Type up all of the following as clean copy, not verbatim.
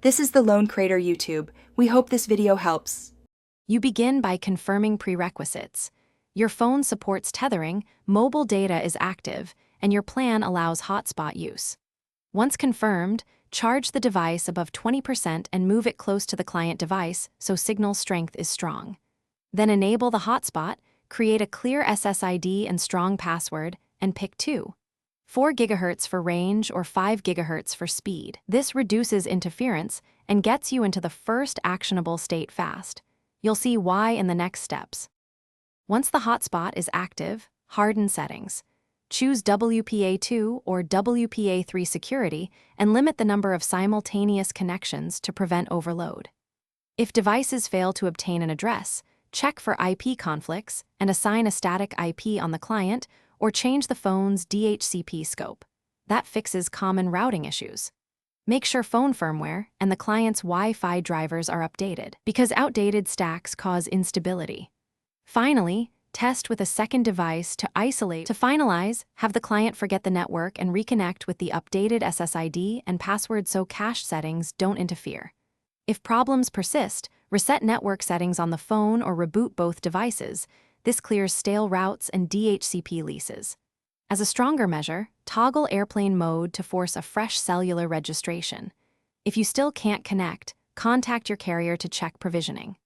This is the Lone Crater YouTube. We hope this video helps. You begin by confirming prerequisites. Your phone supports tethering, mobile data is active, and your plan allows hotspot use. Once confirmed, charge the device above 20% and move it close to the client device so signal strength is strong. Then enable the hotspot, create a clear SSID and strong password, and pick 4 GHz for range or 5 GHz for speed. This reduces interference and gets you into the first actionable state fast. You'll see why in the next steps. Once the hotspot is active, harden settings. Choose WPA2 or WPA3 security and limit the number of simultaneous connections to prevent overload. If devices fail to obtain an address, check for IP conflicts and assign a static IP on the client or change the phone's DHCP scope. That fixes common routing issues. Make sure phone firmware and the client's Wi-Fi drivers are updated, because outdated stacks cause instability. Finally, test with a second device to isolate. To finalize, have the client forget the network and reconnect with the updated SSID and password so cache settings don't interfere. If problems persist, reset network settings on the phone or reboot both devices. This clears stale routes and DHCP leases. As a stronger measure, toggle airplane mode to force a fresh cellular registration. If you still can't connect, contact your carrier to check provisioning.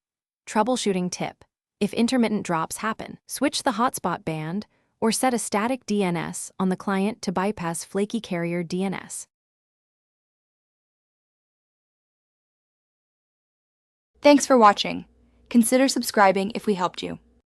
Troubleshooting tip: if intermittent drops happen, switch the hotspot band or set a static DNS on the client to bypass flaky carrier DNS. Thanks for watching. Consider subscribing if we helped you.